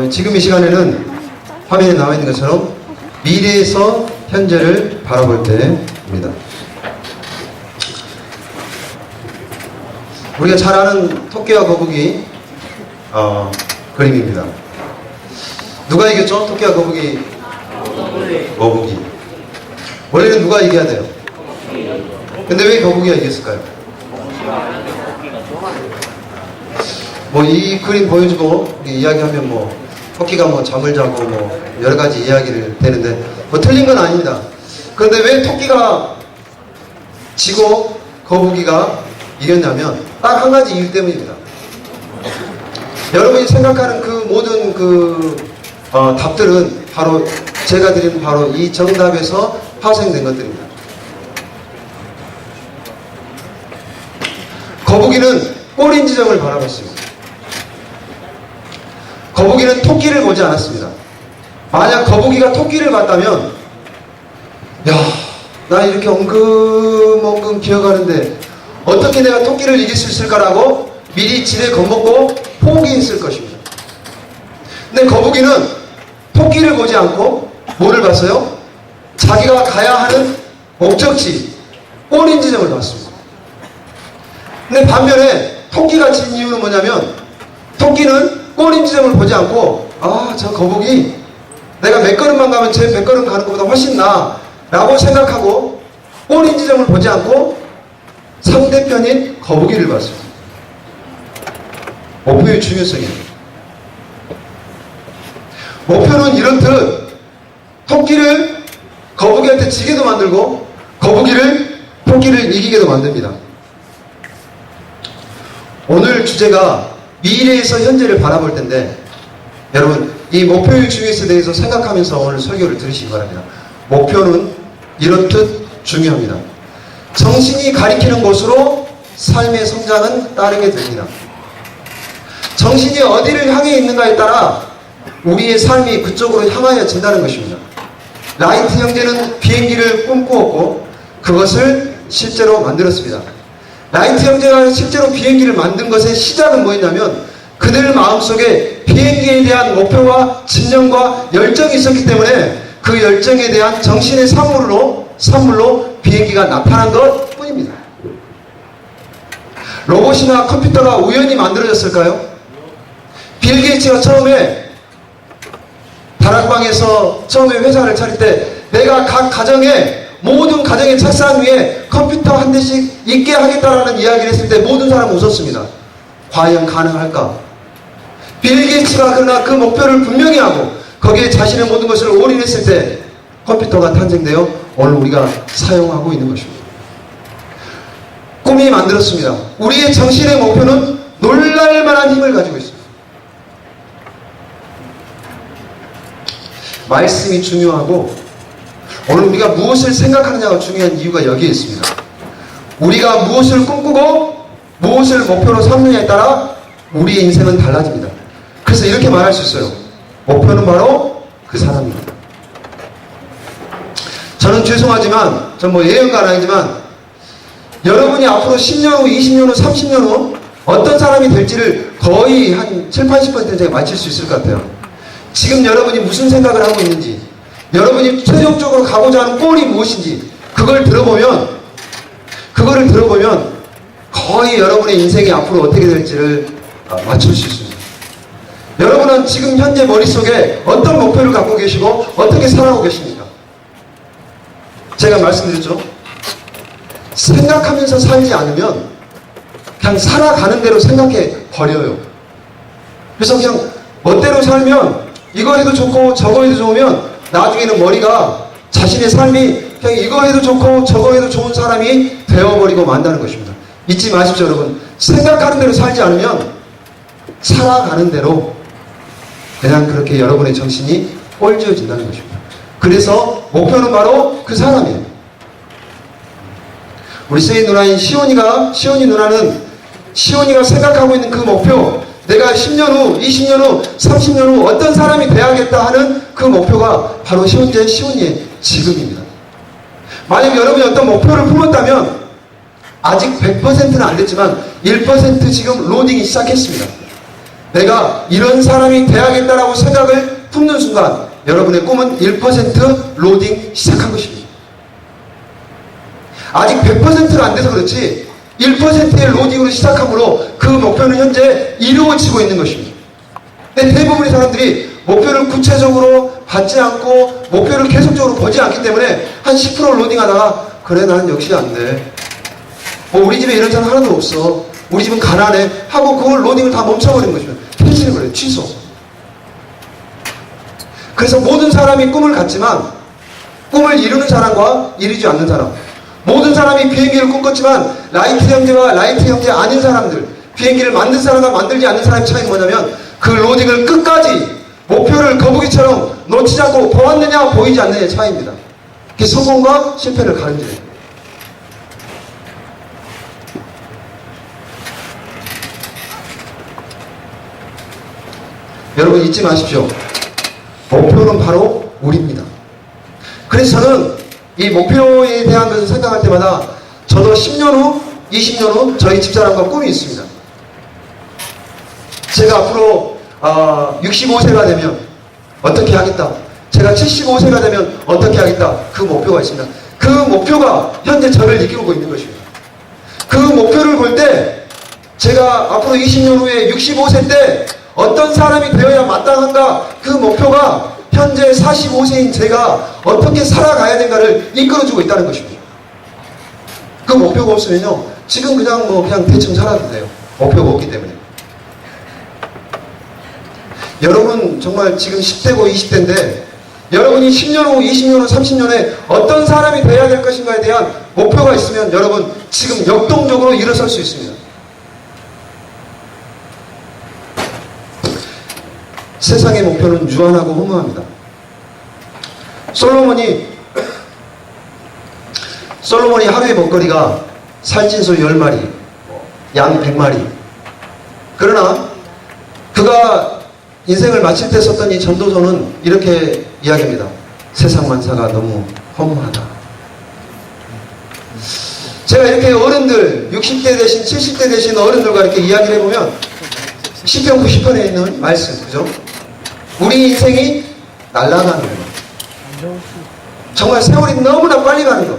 지금 이 시간에는 화면에 나와 있는 것처럼 미래에서 현재를 바라볼 때입니다. 우리가 잘 아는 토끼와 거북이 그림입니다. 누가 이겼죠? 토끼와 거북이. 거북이. 원래는 누가 이겨야 돼요? 근데 왜 거북이가 이겼을까요? 뭐 이 그림 보여주고 이야기하면 뭐 토끼가 뭐 잠을 자고 뭐 여러 가지 이야기를 되는데 뭐 틀린 건 아닙니다. 그런데 왜 토끼가 지고 거북이가 이겼냐면 딱 한 가지 이유 때문입니다. 여러분이 생각하는 그 모든 답들은 바로 제가 드린 바로 이 정답에서 파생된 것들입니다. 거북이는 꼬린 지점을 바라봤습니다. 거북이는 토끼를 보지 않았습니다. 만약 거북이가 토끼를 봤다면 야, 나 이렇게 엉금엉금 기어가는데 어떻게 내가 토끼를 이길 수 있을까라고 미리 지레 겁먹고 포기했을 것입니다. 근데 거북이는 토끼를 보지 않고 뭐를 봤어요? 자기가 가야 하는 목적지, 꼬린 지점을 봤습니다. 근데 반면에 토끼가 진 이유는 뭐냐면 토끼는 꼬린 지점을 보지 않고 저 거북이 내가 몇 걸음만 가면 제 100걸음 가는 것보다 훨씬 나아 라고 생각하고 꼬린 지점을 보지 않고 상대편인 거북이를 봤습니다. 목표의 중요성이에요. 목표는 이렇듯 토끼를 거북이한테 지게도 만들고 거북이를 토끼를 이기게도 만듭니다. 오늘 주제가 미래에서 현재를 바라볼 텐데 여러분 이 목표의 중요성에 대해서 생각하면서 오늘 설교를 들으시기 바랍니다. 목표는 이렇듯 중요합니다. 정신이 가리키는 곳으로 삶의 성장은 따르게 됩니다. 정신이 어디를 향해 있는가에 따라 우리의 삶이 그쪽으로 향하여진다는 것입니다. 라이트 형제는 비행기를 꿈꾸었고 그것을 실제로 만들었습니다. 라이트 형제가 실제로 비행기를 만든 것의 시작은 뭐였냐면 그들 마음속에 비행기에 대한 목표와 집념과 열정이 있었기 때문에 그 열정에 대한 정신의 산물로 비행기가 나타난 것 뿐입니다. 로봇이나 컴퓨터가 우연히 만들어졌을까요? 빌 게이츠가 처음에 다락방에서 처음에 회사를 차릴 때 내가 각 가정에 모든 가정의 책상 위에 컴퓨터 한 대씩 있게 하겠다라는 이야기를 했을 때 모든 사람은 웃었습니다. 과연 가능할까? 빌 게이츠가 그러나 그 목표를 분명히 하고 거기에 자신의 모든 것을 올인했을 때 컴퓨터가 탄생되어 오늘 우리가 사용하고 있는 것입니다. 꿈이 만들었습니다. 우리의 정신의 목표는 놀랄만한 힘을 가지고 있습니다. 말씀이 중요하고 오늘 우리가 무엇을 생각하느냐가 중요한 이유가 여기에 있습니다. 우리가 무엇을 꿈꾸고 무엇을 목표로 삼느냐에 따라 우리의 인생은 달라집니다. 그래서 이렇게 말할 수 있어요. 목표는 바로 그 사람입니다. 저는 죄송하지만 전 뭐 예언가는 아니지만 여러분이 앞으로 10년 후, 20년 후, 30년 후 어떤 사람이 될지를 거의 한 7, 80%는 제가 맞힐 수 있을 것 같아요. 지금 여러분이 무슨 생각을 하고 있는지 여러분이 최종적으로 가고자 하는 골이 무엇인지 그거를 들어보면 거의 여러분의 인생이 앞으로 어떻게 될지를 맞출 수 있습니다. 여러분은 지금 현재 머릿속에 어떤 목표를 갖고 계시고 어떻게 살아가고 계십니까? 제가 말씀드렸죠. 생각하면서 살지 않으면 그냥 살아가는 대로 생각해 버려요. 그래서 그냥 멋대로 살면 이거 해도 좋고 저거 해도 좋으면 나중에는 머리가 자신의 삶이 그냥 이거 해도 좋고 저거 해도 좋은 사람이 되어버리고 만다는 것입니다. 잊지 마십시오 여러분. 생각하는 대로 살지 않으면 살아가는 대로 그냥 그렇게 여러분의 정신이 꼴지어진다는 것입니다. 그래서 목표는 바로 그 사람이에요. 우리 세이 누나인 시온이 누나는 시온이가 생각하고 있는 그 목표, 내가 10년 후, 20년 후, 30년 후 어떤 사람이 돼야겠다 하는 그 목표가 바로 현재 시온이의 지금입니다. 만약 여러분이 어떤 목표를 품었다면 아직 100%는 안 됐지만 1% 지금 로딩이 시작했습니다. 내가 이런 사람이 돼야겠다라고 생각을 품는 순간 여러분의 꿈은 1% 로딩 시작한 것입니다. 아직 100%가 안 돼서 그렇지 1%의 로딩으로 시작함으로 그 목표는 현재 이루어지고 있는 것입니다. 근데 대부분의 사람들이 목표를 구체적으로 받지 않고 목표를 계속적으로 보지 않기 때문에 한 10% 로딩하다가 그래 난 역시 안 돼. 뭐 우리 집에 이런 사람 하나도 없어. 우리 집은 가난해. 하고 그걸 로딩을 다 멈춰버린 것입니다. 캔슬을 그래요. 취소. 그래서 모든 사람이 꿈을 갖지만 꿈을 이루는 사람과 이루지 않는 사람, 모든 사람이 비행기를 꿈꿨지만 라이트 형제와 라이트 형제 아닌 사람들, 비행기를 만든 사람과 만들지 않는 사람의 차이는 뭐냐면 그 로딩을 끝까지 목표를 거북이처럼 놓치지 않고 보았느냐 보이지 않느냐의 차이입니다. 그게 성공과 실패를 가른지는. 여러분 잊지 마십시오. 목표는 바로 우리입니다. 그래서 저는 이 목표에 대한 것을 생각할 때마다 저도 10년 후, 20년 후 저희 집사람과 꿈이 있습니다. 제가 앞으로 65세가 되면 어떻게 하겠다. 제가 75세가 되면 어떻게 하겠다. 그 목표가 있습니다. 그 목표가 현재 저를 이끌고 있는 것입니다. 그 목표를 볼 때 제가 앞으로 20년 후에 65세 때 어떤 사람이 되어야 마땅한가, 그 목표가 현재 45세인 제가 어떻게 살아가야 되는가를 이끌어주고 있다는 것입니다. 그 목표가 없으면요 지금 그냥 대충 살아도 돼요. 목표가 없기 때문에. 여러분 정말 지금 10대고 20대인데 여러분이 10년 후, 20년 후, 30년에 어떤 사람이 되어야 될 것인가에 대한 목표가 있으면 여러분 지금 역동적으로 일어설 수 있습니다. 세상의 목표는 유한하고 허무합니다. 솔로몬이 하루의 먹거리가 살찐소 10마리, 양 100마리. 그러나 그가 인생을 마칠 때 썼던 이 전도서는 이렇게 이야기합니다. 세상 만사가 너무 허무하다. 제가 이렇게 어른들, 60대 되신 70대 되신 어른들과 이렇게 이야기를 해보면 10편 90편에 있는 말씀, 그죠? 우리 인생이 날아가는 것, 정말 세월이 너무나 빨리 가는 것,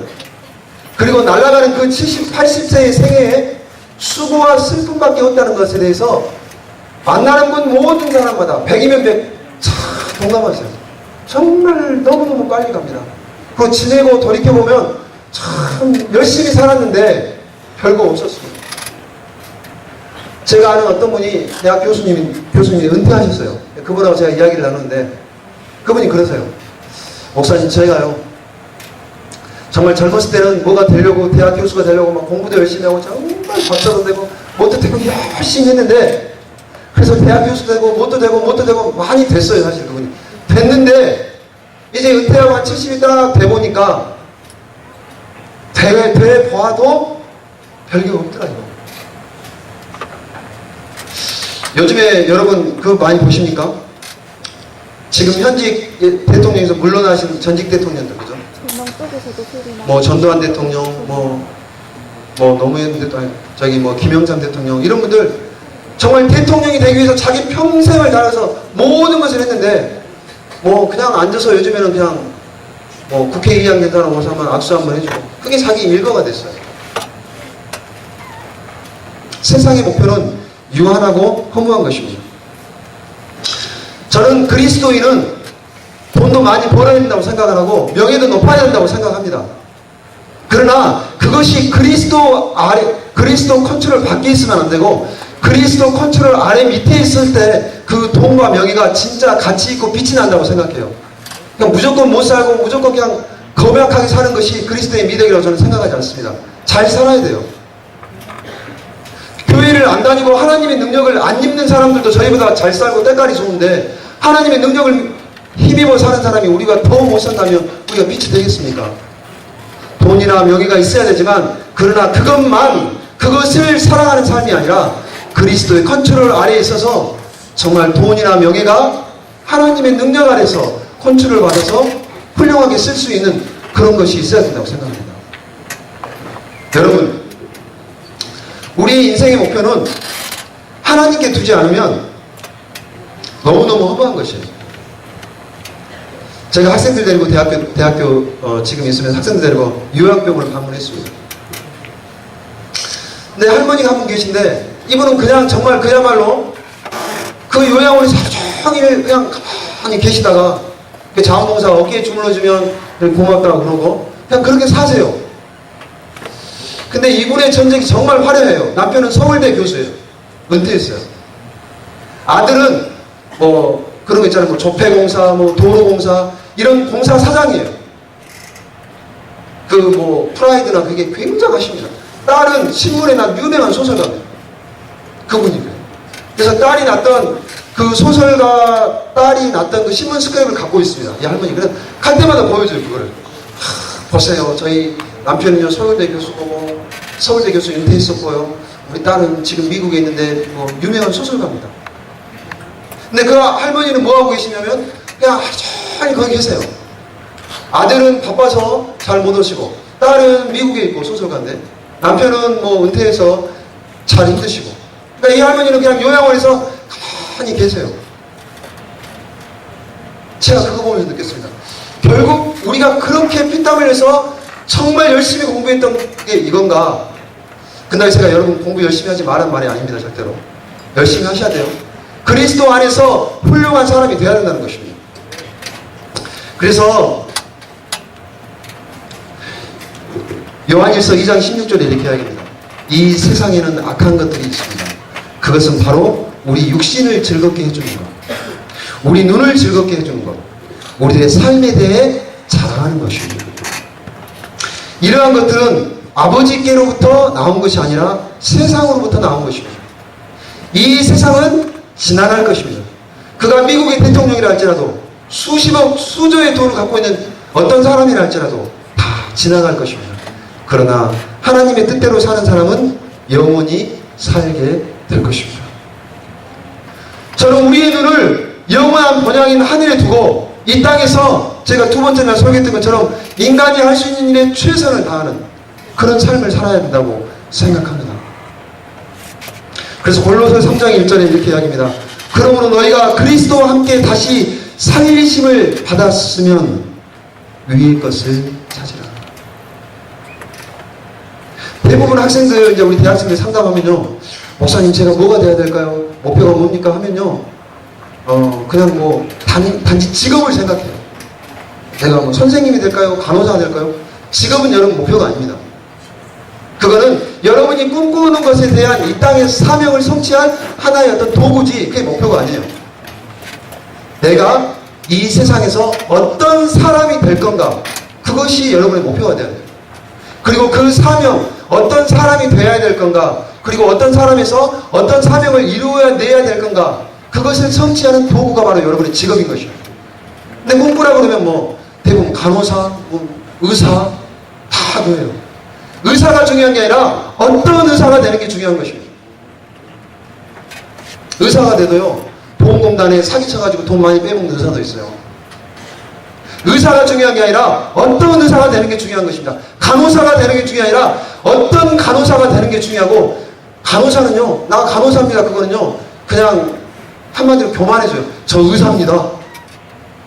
그리고 날아가는 그 70, 80세의 생애에 수고와 슬픔밖에 없다는 것에 대해서 만나는 분 모든 사람마다 100이면 100 참 동감하세요. 정말 너무너무 빨리 갑니다. 그리고 지내고 돌이켜보면 참 열심히 살았는데 별거 없었습니다. 제가 아는 어떤 분이 대학 교수님이 은퇴하셨어요. 그분하고 제가 이야기를 나누는데 그분이 그러세요. 목사님, 저희가요 정말 젊었을 때는 뭐가 되려고, 대학 교수가 되려고 막 공부도 열심히 하고 정말 박사도 되고 뭣도 되고 열심히 했는데, 그래서 대학 교수도 되고 뭣도 되고 많이 됐어요. 사실 그분이 됐는데 이제 은퇴하고 한 70이 딱 돼보니까 돼 보아도 별게 없더라고요. 요즘에 여러분 그거 많이 보십니까? 지금 현직 대통령에서 물러나신 전직 대통령들, 그죠? 뭐 전두환 대통령, 뭐 노무현 대통령, 김영삼 대통령, 이런 분들 정말 대통령이 되기 위해서 자기 평생을 다해서 모든 것을 했는데 뭐 그냥 앉아서 요즘에는 그냥 뭐 국회의장 된 사람 오서 한번 악수 한번 해주고 그게 자기 일거가 됐어요. 세상의 목표는 유한하고 허무한 것입니다. 저는 그리스도인은 돈도 많이 벌어야 된다고 생각을 하고 명예도 높아야 된다고 생각합니다. 그러나 그것이 그리스도 컨트롤 밖에 있으면 안 되고 그리스도 컨트롤 아래 밑에 있을 때 그 돈과 명예가 진짜 가치 있고 빛이 난다고 생각해요. 그냥 무조건 못 살고 무조건 그냥 거명하게 사는 것이 그리스도의 미덕이라고 저는 생각하지 않습니다. 잘 살아야 돼요. 교회를 안 다니고 하나님의 능력을 안 입는 사람들도 저희보다 잘 살고 때깔이 좋은데 하나님의 능력을 힘입어 사는 사람이 우리가 더 못 산다면 우리가 빛이 되겠습니까? 돈이나 명예가 있어야 되지만 그러나 그것을 사랑하는 삶이 아니라 그리스도의 컨트롤 아래에 있어서 정말 돈이나 명예가 하나님의 능력 아래서 컨트롤 받아서 훌륭하게 쓸 수 있는 그런 것이 있어야 된다고 생각합니다. 여러분, 우리의 인생의 목표는 하나님께 두지 않으면 너무너무 허무한 것이에요. 제가 학생들 데리고 대학교 지금 있으면 학생들 데리고 요양병원을 방문했습니다. 근데 할머니가 한 분 계신데 이분은 그냥 정말 그야말로 그 요양원에서 하루 종일 그냥 가만히 계시다가 그 자원봉사가 어깨에 주물러주면 고맙다고 그러고 그냥 그렇게 사세요. 근데 이분의 전적이 정말 화려해요. 남편은 서울대 교수예요. 은퇴했어요. 아들은 뭐 그런 거 있잖아요. 뭐 조폐공사, 뭐 도로공사 이런 공사 사장이에요. 그 뭐 프라이드나 그게 굉장하십니다. 딸은 신문에 난 유명한 소설가입니다. 그분이 그래요. 그래서 딸이 났던 그 소설가 딸이 났던 그 신문 스크랩을 갖고 있습니다. 이 할머니 그래서 갈 때마다 보여줘요 그거를. 보세요. 저희 남편은요 서울대 교수고 서울대 교수 은퇴했었고요. 우리 딸은 지금 미국에 있는데 뭐 유명한 소설가입니다. 근데 그 할머니는 뭐 하고 계시냐면 그냥 하루 종일 거기 계세요. 아들은 바빠서 잘 못 오시고 딸은 미국에 있고 소설가인데 남편은 뭐 은퇴해서 잘 힘드시고 그러니까 이 할머니는 그냥 요양원에서 가만히 계세요. 제가 그거 보면서 느꼈습니다. 결국 우리가 그렇게 피땀 흘려서 정말 열심히 공부했던 게 이건가? 근데 제가 여러분 공부 열심히 하지 말란 말이 아닙니다. 절대로 열심히 하셔야 돼요. 그리스도 안에서 훌륭한 사람이 되어야 된다는 것입니다. 그래서 요한일서 2장 16절에 이렇게 이야기합니다. 이 세상에는 악한 것들이 있습니다. 그것은 바로 우리 육신을 즐겁게 해주는 것, 우리 눈을 즐겁게 해주는 것, 우리들의 삶에 대해 자랑하는 것입니다. 이러한 것들은 아버지께로부터 나온 것이 아니라 세상으로부터 나온 것입니다. 이 세상은 지나갈 것입니다. 그가 미국의 대통령이라 할지라도 수십억, 수조의 돈을 갖고 있는 어떤 사람이라 할지라도 다 지나갈 것입니다. 그러나 하나님의 뜻대로 사는 사람은 영원히 살게 될 것입니다. 저는 우리의 눈을 영원한 번향인 하늘에 두고 이 땅에서 제가 두 번째 날 설교했던 것처럼 인간이 할 수 있는 일에 최선을 다하는 그런 삶을 살아야 된다고 생각합니다. 그래서 골로새 3장 1절에 이렇게 이야기합니다. 그러므로 너희가 그리스도와 함께 다시 살리심을 받았으면 위의 것을 찾으라. 대부분 학생들, 이제 우리 대학생들 상담하면요, 목사님 제가 뭐가 돼야 될까요? 목표가 뭡니까? 하면요, 그냥 뭐 단지 직업을 생각해요. 내가 뭐 선생님이 될까요? 간호사가 될까요? 직업은 여러분 목표가 아닙니다. 그거는 여러분이 꿈꾸는 것에 대한 이 땅의 사명을 성취할 하나의 어떤 도구지, 그게 목표가 아니에요. 내가 이 세상에서 어떤 사람이 될 건가, 그것이 여러분의 목표가 돼야 돼요. 그리고 그 사명, 어떤 사람이 되어야 될 건가, 그리고 어떤 사람에서 어떤 사명을 이루어내야 될 건가, 그것을 성취하는 도구가 바로 여러분의 직업인 것이에요. 근데 꿈꾸라 그러면 뭐 대부분 간호사, 뭐 의사 다 그래요. 의사가 중요한 게 아니라 어떤 의사가 되는 게 중요한 것입니다. 의사가 돼도요, 보험공단에 사기쳐가지고 돈 많이 빼먹는 의사도 있어요. 의사가 중요한 게 아니라 어떤 의사가 되는 게 중요한 것입니다. 간호사가 되는 게 중요한 게 아니라 어떤 간호사가 되는 게 중요하고, 간호사는요, 나 간호사입니다. 그거는요, 그냥 한마디로 교만해져요. 저 의사입니다.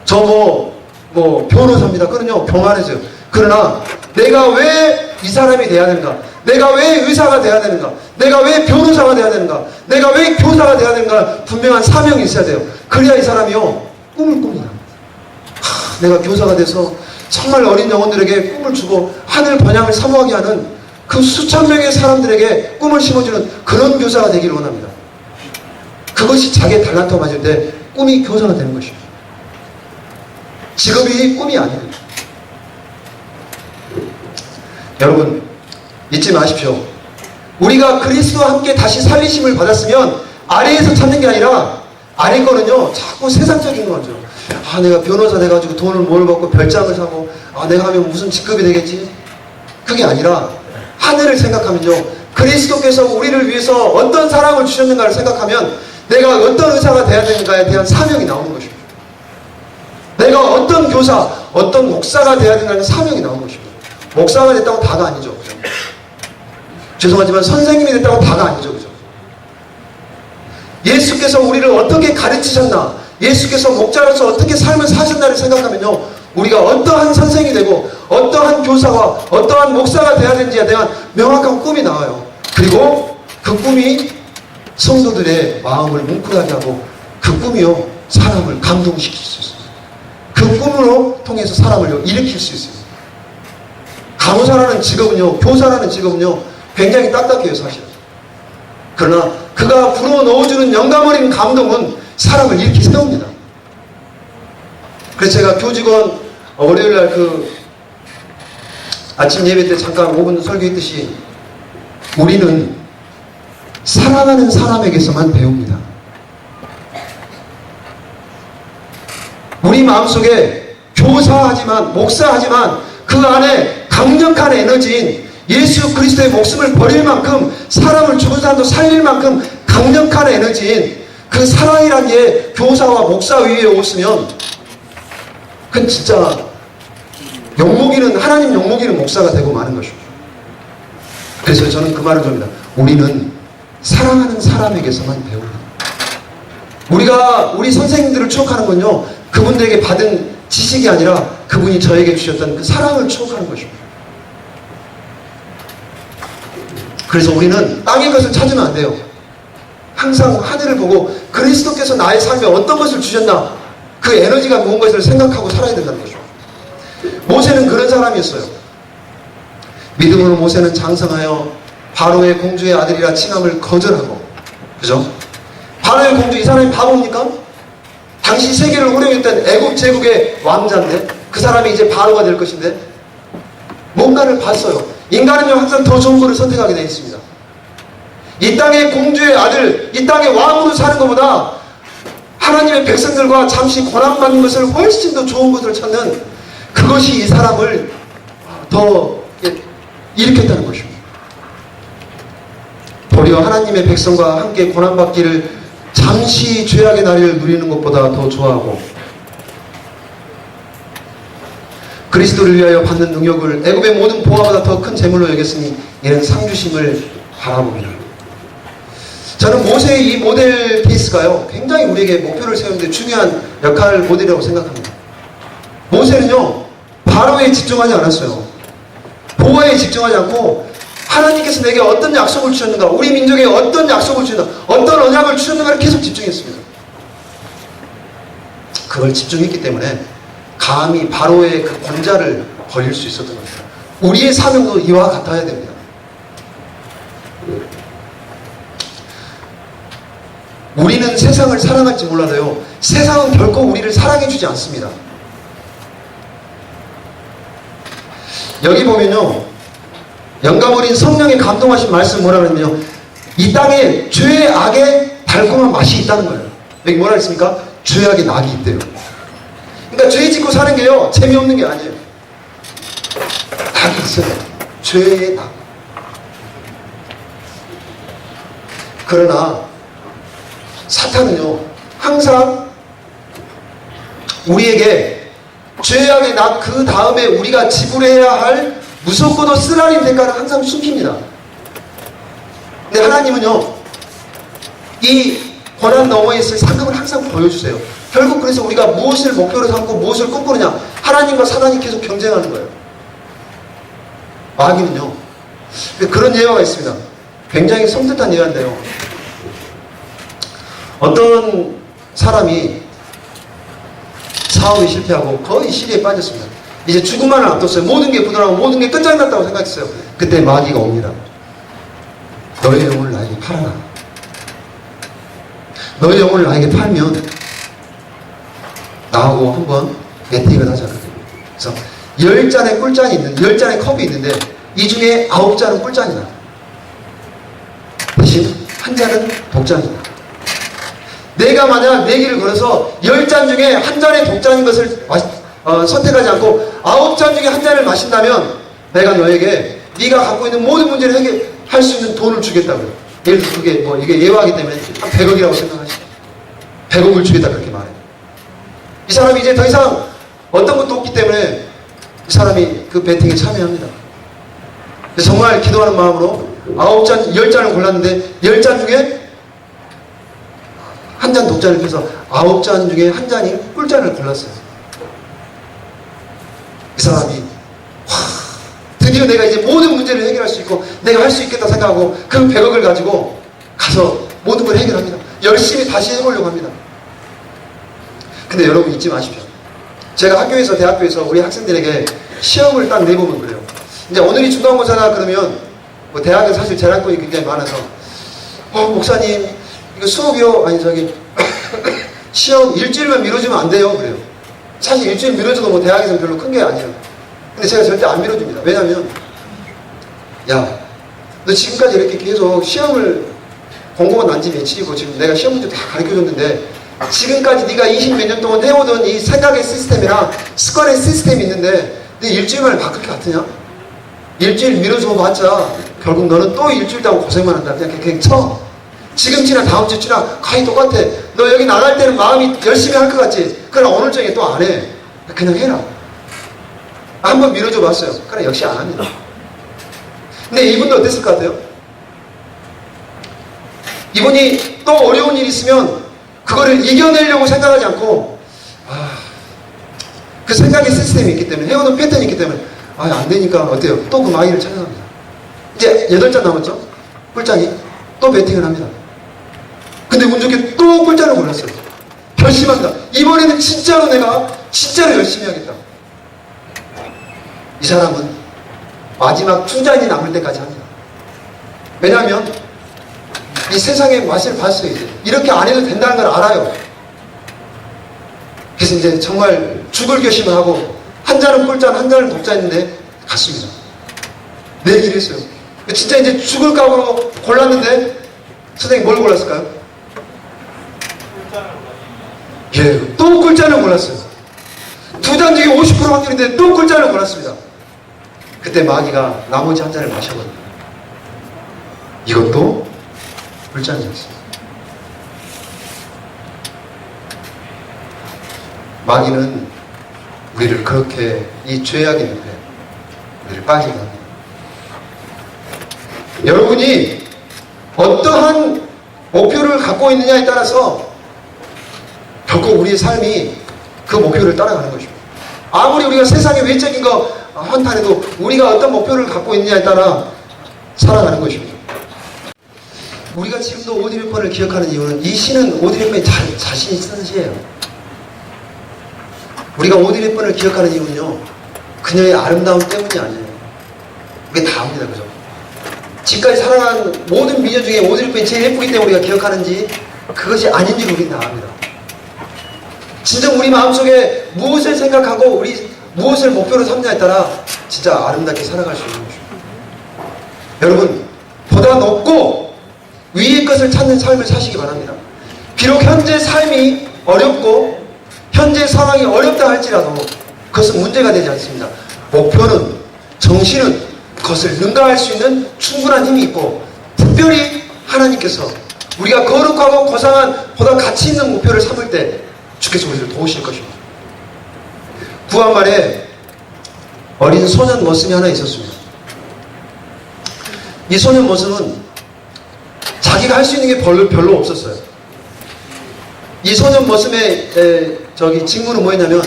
저 뭐 변호사입니다. 그거는요, 교만해져요. 그러나 내가 왜 이 사람이 돼야 되는가? 내가 왜 의사가 돼야 되는가? 내가 왜 변호사가 돼야 되는가? 내가 왜 교사가 돼야 되는가? 분명한 사명이 있어야 돼요. 그래야 이 사람이요, 꿈을 꿉니다. 내가 교사가 돼서 정말 어린 영혼들에게 꿈을 주고 하늘 번향을 사모하게 하는 그 수천 명의 사람들에게 꿈을 심어주는 그런 교사가 되기를 원합니다. 그것이 자기의 달란트가 맞을 때 꿈이 교사가 되는 것입니다. 직업이 꿈이 아닙니다. 여러분, 잊지 마십시오. 우리가 그리스도와 함께 다시 살리심을 받았으면 아래에서 찾는 게 아니라, 아래 거는요, 자꾸 세상적인 거죠. 아, 내가 변호사 돼가지고 돈을 뭘 받고 별장을 사고, 아, 내가 하면 무슨 직급이 되겠지? 그게 아니라 하늘을 생각하면요, 그리스도께서 우리를 위해서 어떤 사랑을 주셨는가를 생각하면 내가 어떤 의사가 돼야 되는가에 대한 사명이 나오는 것입니다. 내가 어떤 교사, 어떤 목사가 돼야 되는가는 사명이 나오는 것입니다. 목사가 됐다고 다가 아니죠. 그죠? 죄송하지만 선생님이 됐다고 다가 아니죠. 그죠? 예수께서 우리를 어떻게 가르치셨나, 예수께서 목자로서 어떻게 삶을 사셨나를 생각하면요, 우리가 어떠한 선생이 되고 어떠한 교사와 어떠한 목사가 되어야 되는지에 대한 명확한 꿈이 나와요. 그리고 그 꿈이 성도들의 마음을 뭉클하게 하고 그 꿈이요, 사람을 감동시킬 수 있어요. 그 꿈으로 통해서 사람을 일으킬 수 있어요. 간호사라는 직업은요, 교사라는 직업은요, 굉장히 딱딱해요, 사실. 그러나 그가 불어넣어주는 영감 어린 감동은 사람을 일으키 세웁니다. 그래서 제가 교직원 월요일날 그 아침 예배 때 잠깐 5분 설교했듯이 우리는 사랑하는 사람에게서만 배웁니다. 우리 마음속에 교사하지만 목사하지만 그 안에 강력한 에너지인 예수 그리스도의 목숨을 버릴 만큼 사람을 죽은 사람도 살릴 만큼 강력한 에너지인 그 사랑이란 게 교사와 목사 위에 오시면 그건 진짜 욕먹이는, 하나님 욕먹이는 목사가 되고 마는 것이죠. 그래서 저는 그 말을 합니다. 우리는 사랑하는 사람에게서만 배웁니다. 우리가 우리 선생님들을 추억하는 건요, 그분들에게 받은 지식이 아니라 그분이 저에게 주셨던 그 사랑을 추억하는 것입니다. 그래서 우리는 땅의 것을 찾으면 안 돼요. 항상 하늘을 보고 그리스도께서 나의 삶에 어떤 것을 주셨나, 그 에너지가 무언 것을 생각하고 살아야 된다는 거죠. 모세는 그런 사람이었어요. 믿음으로 모세는 장성하여 바로의 공주의 아들이라 칭함을 거절하고, 그죠? 바로의 공주, 이 사람이 바보입니까? 당시 세계를 호령했던 애국 제국의 왕자인데 그 사람이 이제 바로가 될 것인데 뭔가를 봤어요. 인간은요, 항상 더 좋은 것을 선택하게 되어 있습니다. 이 땅의 공주의 아들, 이 땅의 왕으로 사는 것보다 하나님의 백성들과 잠시 고난받는 것을 훨씬 더 좋은 것을 찾는, 그것이 이 사람을 더 일으켰다는 것입니다. 도리어 하나님의 백성과 함께 고난받기를 잠시 죄악의 나리를 누리는 것보다 더 좋아하고, 그리스도를 위하여 받는 능력을 애굽의 모든 보화보다 더 큰 재물로 여겼으니 이는 상주심을 바라봅니다. 저는 모세의 이 모델 케이스가요, 굉장히 우리에게 목표를 세우는데 중요한 역할 모델이라고 생각합니다. 모세는요, 바로에 집중하지 않았어요. 보화에 집중하지 않고 하나님께서 내게 어떤 약속을 주셨는가, 우리 민족에 어떤 약속을 주셨는가, 어떤 언약을 주셨는가를 계속 집중했습니다. 그걸 집중했기 때문에 감히 바로의 그 권자를 버릴 수 있었던 겁니다. 우리의 사명도 이와 같아야 됩니다. 우리는 세상을 사랑할지 몰라도요, 세상은 결코 우리를 사랑해주지 않습니다. 여기 보면요, 영감 어린 성령의 감동하신 말씀 뭐라 그러냐면요, 이 땅에 죄의 악의 달콤한 맛이 있다는 거예요. 여기 뭐라 했습니까? 죄악의 낙이 있대요. 그러니까 죄 짓고 사는 게요, 재미없는 게 아니에요. 낙이 있어요. 죄의 낙. 그러나 사탄은요, 항상 우리에게 죄악의 낙 그 다음에 우리가 지불해야 할 무섭고도 쓰라린 대가를 항상 숨깁니다. 근데 하나님은요, 이 고난 너머에 있을 상급을 항상 보여주세요. 결국 그래서 우리가 무엇을 목표로 삼고 무엇을 꿈꾸느냐, 하나님과 사단이 계속 경쟁하는 거예요. 마귀는요, 그런 예화가 있습니다. 굉장히 섬뜩한 예화인데요, 어떤 사람이 사업에 실패하고 거의 시리에 빠졌습니다. 이제 죽음만을 앞뒀어요. 모든 게 부도나고 모든 게 끝장났다고 생각했어요. 그때 마귀가 옵니다. 너의 영혼을 나에게 팔아라. 너의 영혼을 나에게 팔면 나하고 한번 배팅을 하자. 그래서 10잔의 꿀잔이 있는, 10잔의 컵이 있는데 이 중에 9잔은 꿀잔이다. 대신 한 잔은 독잔이다. 내가 만약 내기를 걸어서 10잔 중에 한 잔의 독잔인 것을 선택하지 않고 9잔 중에 한 잔을 마신다면 내가 너에게 네가 갖고 있는 모든 문제를 해결할 수 있는 돈을 주겠다고요. 예를 들어서 그게 뭐 이게 예화이기 때문에 한 100억이라고 생각하시죠. 100억을 주겠다 그렇게 말해요. 이 사람이 이제 더 이상 어떤 것도 없기 때문에 이 사람이 그 배팅에 참여합니다. 정말 기도하는 마음으로 9잔, 10잔을 골랐는데 10잔 중에 한 잔 독잔을 펴서 9잔 중에 한 잔이 꿀잔을 골랐어요. 이 사람이 와, 드디어 내가 이제 모든 문제를 해결할 수 있고 내가 할 수 있겠다 생각하고 그 100억을 가지고 가서 모든 걸 해결합니다. 열심히 다시 해보려고 합니다. 근데 여러분 잊지 마십시오. 제가 학교에서 대학교에서 우리 학생들에게 시험을 딱 내보면 그래요. 이제 오늘이 중간고사라 그러면 뭐 대학은 사실 재량권이 굉장히 많아서 목사님 이거 수업이요? 아니 저기 시험 일주일만 미뤄주면 안 돼요. 그래요. 사실 일주일 미뤄줘도 뭐 대학에서는 별로 큰 게 아니에요. 근데 제가 절대 안 미뤄줍니다. 왜냐면 야 너 지금까지 이렇게 계속 시험을 공고가 난지 며칠이고 지금 내가 시험 문제 다 가르쳐줬는데 지금까지 네가 20 몇 년 동안 해오던 이 생각의 시스템이랑 습관의 시스템이 있는데 네 일주일 만에 바꿀 것 같으냐? 일주일 미뤄줘 봤자 결국 너는 또 일주일 동안 고생만 한다. 그냥 쳐. 지금 지나 다음 주 지나 거의 똑같아. 너 여기 나갈 때는 마음이 열심히 할 것 같지? 그러나 오늘 저녁에 또 안 해. 그냥 해라. 한번 미뤄줘 봤어요. 그러나 역시 안 합니다. 근데 이분도 어땠을 것 같아요? 이분이 또 어려운 일이 있으면 그거를 이겨내려고 생각하지 않고 그 생각의 시스템이 있기 때문에 해오는 패턴이 있기 때문에 안 되니까 어때요? 또 그 마이를 찾아갑니다. 이제 8잔 남았죠? 꿀잔이 또 배팅을 합니다. 근데 운 좋게 또 꿀잔을 골랐어요. 결심한다. 이번에는 진짜로 내가 진짜로 열심히 하겠다. 이 사람은 마지막 2잔이 남을 때까지 합니다. 왜냐하면 이 세상의 맛을 봤어요. 이제 이렇게 안 해도 된다는 걸 알아요. 그래서 이제 정말 죽을 결심을 하고 한 잔은 꿀잔 한 잔은 독잔인데 갔습니다. 내일 이랬어요. 진짜 이제 죽을 각오로 골랐는데 선생님 뭘 골랐을까요? 예, 또 꿀잔을 골랐어요. 2잔 중에 50% 확률인데 또 꿀잔을 골랐습니다. 그때 마귀가 나머지 한 잔을 마셔버립니다. 이것도 꿀잔이었습니다. 마귀는 우리를 그렇게 이 죄악의 늪에 우리를 빠지게 합니다. 여러분이 어떠한 목표를 갖고 있느냐에 따라서 결국 우리의 삶이 그 목표를 따라가는 것입니다. 아무리 우리가 세상의 외적인 거 한탄해도 우리가 어떤 목표를 갖고 있느냐에 따라 살아가는 것입니다. 우리가 지금도 오디 헵번을 기억하는 이유는 이 시는 오디 헵번이 자신이 쓴 시예요. 우리가 오디 헵번을 기억하는 이유는요, 그녀의 아름다움 때문이 아니에요. 그게 다입니다. 그죠? 지금까지 살아난 모든 미녀 중에 오디 헵번이 제일 예쁘기 때문에 우리가 기억하는지 그것이 아닌지 우리는 다 압니다. 진정 우리 마음속에 무엇을 생각하고 우리 무엇을 목표로 삼냐에 따라 진짜 아름답게 살아갈 수 있는 것입니다. 여러분, 보다 높고 위의 것을 찾는 삶을 사시기 바랍니다. 비록 현재 삶이 어렵고 현재 상황이 어렵다 할지라도 그것은 문제가 되지 않습니다. 목표는, 정신은 그것을 능가할 수 있는 충분한 힘이 있고 특별히 하나님께서 우리가 거룩하고 고상한 보다 가치 있는 목표를 삼을 때 주께서 우리를 도우실 것입니다. 구한말에 어린 소년 머슴이 하나 있었습니다. 이 소년 머슴은 자기가 할 수 있는 게 별로 없었어요. 이 소년 머슴의 직무는 뭐였냐면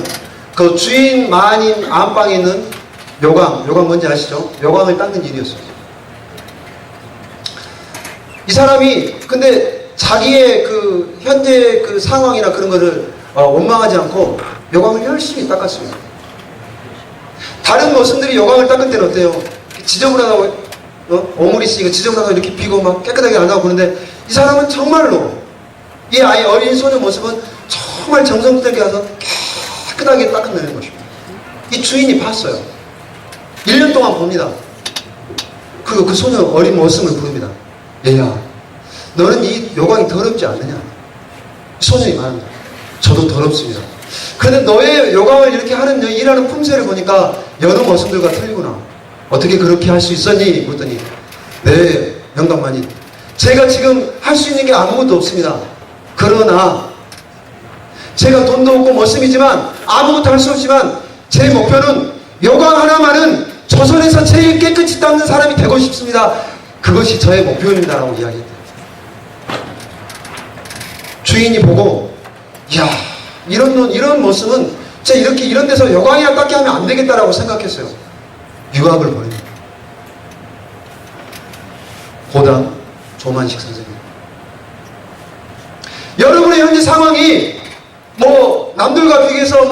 그 주인 마님 안방에 있는 요강 뭔지 아시죠? 요강을 닦는 일이었어요. 이 사람이 근데 자기의 그 현재 그 상황이나 그런 거를 원망하지 않고 요강을 열심히 닦았습니다. 다른 머슴들이 요강을 닦을 때는 어때요? 지저분하다고 오물이 있으니까 지저분하다고 이렇게 비고 막 깨끗하게 안 하고 그러는데 이 사람은 정말로 이 아이 어린 소년 모습은 정말 정성스럽게 가서 깨끗하게 닦아내는 것입니다. 이 주인이 봤어요. 1년 동안 봅니다. 그 소년 어린 모습을 부릅니다. 얘야, 너는 이 요강이 더럽지 않느냐? 소년이 말합니다. 저도 더럽습니다. 그런데 너의 요강을 이렇게 하는 일하는 품새를 보니까 여러 모습들과 틀리구나. 어떻게 그렇게 할 수 있었니? 그랬더니 네, 영감마님, 제가 지금 할 수 있는 게 아무것도 없습니다. 그러나 제가 돈도 없고 머슴이지만 아무것도 할 수 없지만 제 목표는 요강 하나만은 조선에서 제일 깨끗이 닦는 사람이 되고 싶습니다. 그것이 저의 목표입니다. 라고 이야기했대요. 주인이 보고, 이야, 이런 모습은 진짜 이렇게 이런 데서 여광이나 닦게 하면 안 되겠다라고 생각했어요. 유학을 보냅니다. 고담 조만식 선생님. 여러분의 현재 상황이 뭐 남들과 비교해서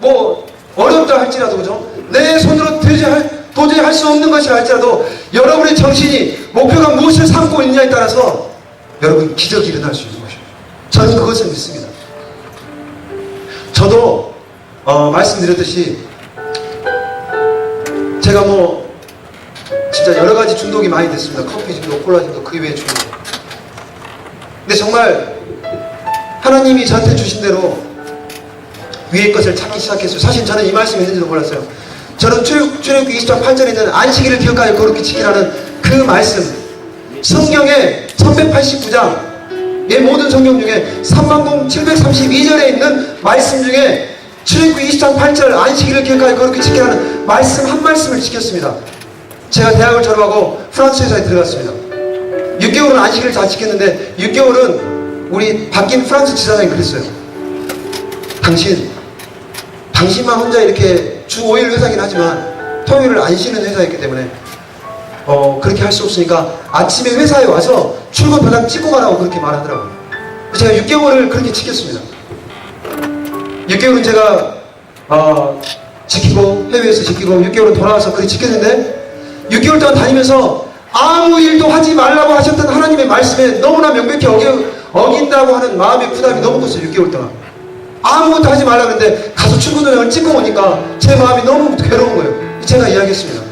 뭐 어렵다 할지라도, 그죠? 내 손으로 도저히 할 수 없는 것이라 할지라도 여러분의 정신이 목표가 무엇을 삼고 있느냐에 따라서 여러분 기적이 일어날 수 있는 것입니다. 저는 그것을 믿습니다. 저도 말씀드렸듯이 제가 뭐 진짜 여러 가지 중독이 많이 됐습니다. 커피 중독, 콜라 중독, 그 이외의 중독. 근데 정말 하나님이 저한테 주신 대로 위의 것을 찾기 시작했어요. 사실 저는 이 말씀이 있는지도 몰랐어요. 저는 출애굽기 20장 8절에 있는 안식일을 기억하여 거룩히 지키라는 그 말씀, 성경의 1189장의 모든 성경 중에 30,732절에 있는 말씀 중에 출애굽기 20장 8절 안식일을 기억하여 거룩히 지키라는 말씀 한 말씀을 지켰습니다. 제가 대학을 졸업하고 프랑스 회사에 들어갔습니다. 6개월은 안식일을 다 지켰는데 6개월은 우리 바뀐 프랑스 지사장이 그랬어요. 당신만 혼자 이렇게 주 5일 회사긴 하지만 토요일을 안 쉬는 회사였기 때문에 그렇게 할 수 없으니까 아침에 회사에 와서 출근 도장 찍고 가라고 그렇게 말하더라고요. 제가 6개월을 그렇게 지켰습니다. 6개월은 제가 지키고 해외에서 지키고 6개월은 돌아와서 그렇게 지켰는데 6개월 동안 다니면서 아무 일도 하지 말라고 하셨던 하나님의 말씀에 너무나 명백히 어긴다고 하는 마음의 부담이 너무 컸어요. 6개월 동안 아무것도 하지 말라고 했는데 가서 출근 도장을 찍고 오니까 제 마음이 너무 괴로운 거예요. 제가 이야기했습니다.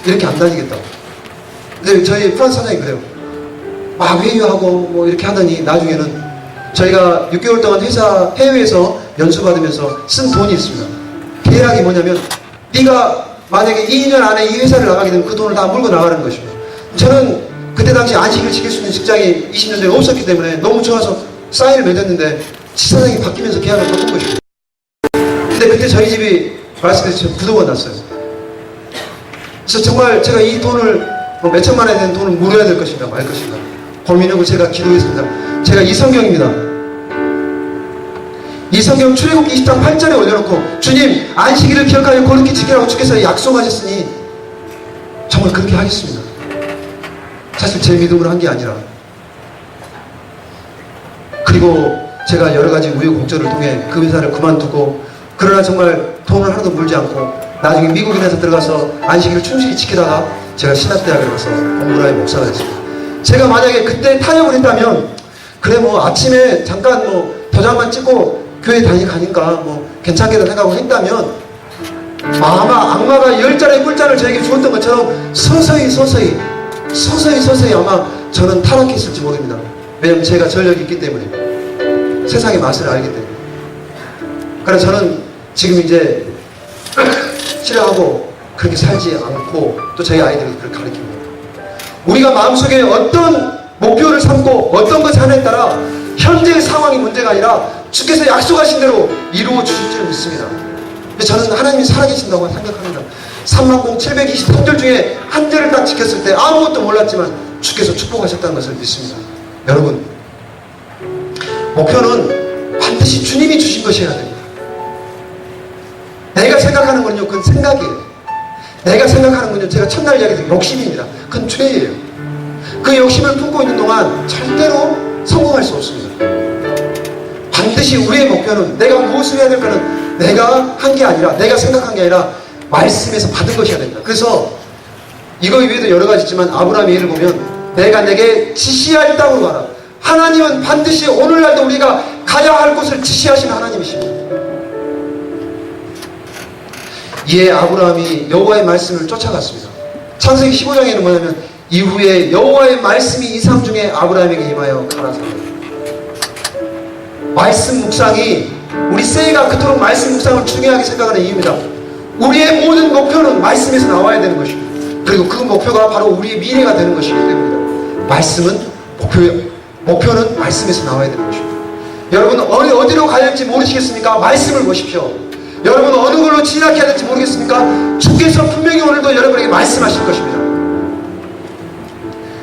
이렇게 안 다니겠다고. 근데 저희 프랑스 사장이 그래요. 막 회유하고 뭐 이렇게 하더니 나중에는 저희가 6개월 동안 해외에서 연수받으면서 쓴 돈이 있습니다. 계약이 뭐냐면 네가 만약에 2년 안에 이 회사를 나가게 되면 그 돈을 다 물고 나가는 것입니다. 저는 그때 당시 안식을 지킬 수 있는 직장이 20년 전에 없었기 때문에 너무 좋아서 사인을 맺었는데 지사장이 바뀌면서 계약을 바꾼 것입니다. 근데 그때 저희 집이 말씀해서 부도가 났어요. 그래서 정말 제가 이 돈을 몇 천만 원에 되는 돈을 물어야 될 것인가 말 것인가 고민하고 제가 기도했습니다. 제가 이 성경입니다. 이 성경 출애굽기 20장 8절에 올려놓고 주님 안식일을 기억하여 거룩히 지키라고 주께서 약속하셨으니 정말 그렇게 하겠습니다. 사실 제 믿음으로 한 게 아니라 그리고 제가 여러 가지 우여곡절을 통해 그 회사를 그만두고 그러나 정말 돈을 하나도 물지 않고 나중에 미국인에서 들어가서 안식일을 충실히 지키다가 제가 신학대학에 가서 본부라의 목사가 됐습니다. 제가 만약에 그때 타협을 했다면 그래 뭐 아침에 잠깐 뭐 도장만 찍고 교회 다니니까 뭐 괜찮겠다 생각을 했다면 악마가 10잔의 꿀잔을 저에게 주었던 것처럼 서서히 아마 저는 타락했을지 모릅니다. 왜냐하면 제가 전력이 있기 때문에 세상의 맛을 알기 때문에. 그래서 저는 지금 이제 싫어하고 그렇게 살지 않고 또 저희 아이들을 그렇게 가르칩니다. 우리가 마음속에 어떤 목표를 삼고 어떤 것을 하느냐에 따라 현재의 상황이 문제가 아니라 주께서 약속하신 대로 이루어 주실 줄 믿습니다. 저는 하나님이 살아계신다고 생각합니다. 30,723절 중에 한 절을 딱 지켰을 때 아무것도 몰랐지만 주께서 축복하셨다는 것을 믿습니다. 여러분 목표는 반드시 주님이 주신 것이어야 됩니다. 내가 생각하는 건요 그건 생각이에요. 내가 생각하는 건요 제가 첫날 이야기했던 욕심입니다. 그건 죄예요. 그 욕심을 품고 있는 동안 절대로 성공할 수 없습니다. 반드시 우리의 목표는 내가 무엇을 해야 될까는 내가 한 게 아니라 내가 생각한 게 아니라 말씀에서 받은 것이어야 됩니다. 그래서 이거 외에도 여러 가지 있지만 아브라함의 예를 보면 내가 내게 지시할 땅으로 가라. 하나님은 반드시 오늘날도 우리가 가야 할 곳을 지시하시는 하나님이십니다. 이에 아브라함이 여호와의 말씀을 쫓아갔습니다. 창세기 15장에는 뭐냐면 이후에 여호와의 말씀이 이삼 중에 아브라함에게 임하여 가라사대. 말씀 묵상이 우리 세이가 그토록 말씀 묵상을 중요하게 생각하는 이유입니다. 우리의 모든 목표는 말씀에서 나와야 되는 것입니다. 그리고 그 목표가 바로 우리의 미래가 되는 것이기 때문입니다. 말씀은 목표는 말씀에서 나와야 되는 것입니다. 여러분 어디로 가야 할지 모르시겠습니까? 말씀을 보십시오. 여러분 어느 걸로 진학해야 될지 모르겠습니까? 주께서 분명히 오늘도 여러분에게 말씀하실 것입니다.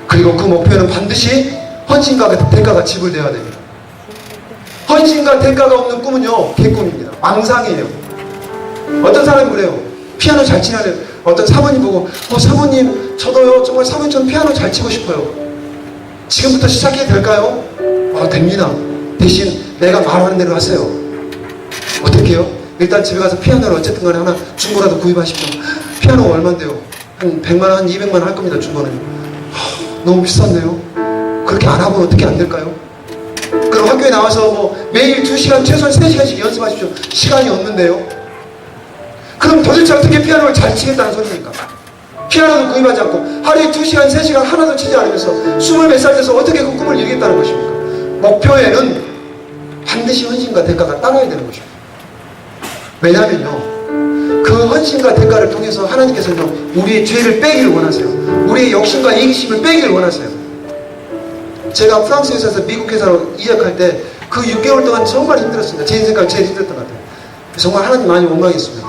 그리고 그 목표는 반드시 헌신과 대가가 지불되어야 됩니다. 헌신과 대가가 없는 꿈은요, 개꿈입니다. 망상이에요. 어떤 사람이 그래요. 피아노 잘 치냐래요. 어떤 사모님 보고, 사모님, 저도요, 정말 사모님처럼 피아노 잘 치고 싶어요. 지금부터 시작해도 될까요? 됩니다. 대신 내가 말하는 대로 하세요. 어떻게 해요? 일단 집에 가서 피아노를 어쨌든 간에 하나 중고라도 구입하십시오. 피아노 얼만데요? 한 100만 원, 한 200만 원 할 겁니다, 중고는. 너무 비싼데요? 그렇게 안 하면 어떻게 안 될까요? 그럼 학교에 나와서 매일 2시간, 최소한 3시간씩 연습하십시오. 시간이 없는데요? 그럼 도대체 어떻게 피아노를 잘 치겠다는 소리입니까? 피아노도 구입하지 않고 하루에 2시간, 3시간 하나도 치지 않으면서 20몇 살 돼서 어떻게 그 꿈을 이루겠다는 것입니까? 목표에는 반드시 헌신과 대가가 따라야 되는 것입니다. 왜냐하면요, 그 헌신과 대가를 통해서 하나님께서는 우리의 죄를 빼기를 원하세요. 우리의 욕심과 이기심을 빼기를 원하세요. 제가 프랑스 회사에서 미국 회사로 이적할 때 그 6개월 동안 정말 힘들었습니다. 제 인생까지 제일 힘들었던 것 같아요. 정말 하나님 많이 원망했습니다.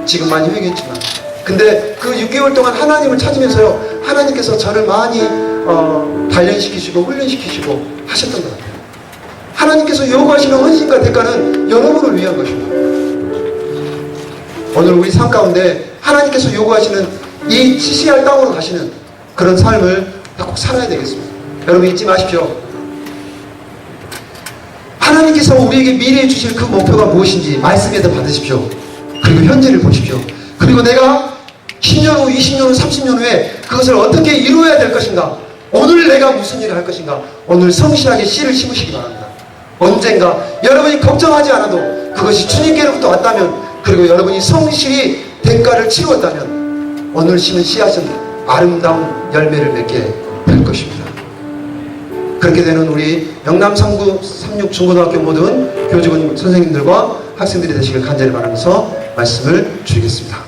지금 많이 회개했지만. 근데 그 6개월 동안 하나님을 찾으면서요, 하나님께서 저를 많이 단련시키시고 훈련시키시고 하셨던 것 같아요. 하나님께서 요구하시는 헌신과 대가는 여러분을 위한 것입니다. 오늘 우리 삶 가운데 하나님께서 요구하시는 이 지시할 땅으로 가시는 그런 삶을 꼭 살아야 되겠습니다. 여러분 잊지 마십시오. 하나님께서 우리에게 미래에 주실 그 목표가 무엇인지 말씀에서 받으십시오. 그리고 현재를 보십시오. 그리고 내가 10년 후, 20년 후, 30년 후에 그것을 어떻게 이루어야 될 것인가, 오늘 내가 무슨 일을 할 것인가, 오늘 성실하게 씨를 심으시기 바랍니다. 언젠가 여러분이 걱정하지 않아도 그것이 주님께로부터 왔다면, 그리고 여러분이 성실히 대가를 치루었다면 오늘 심은 씨앗은 아름다운 열매를 맺게 될 것입니다. 그렇게 되는 우리 영남 3구 36 중고등학교 모든 교직원 선생님들과 학생들이 되시길 간절히 바라면서 말씀을 드리겠습니다.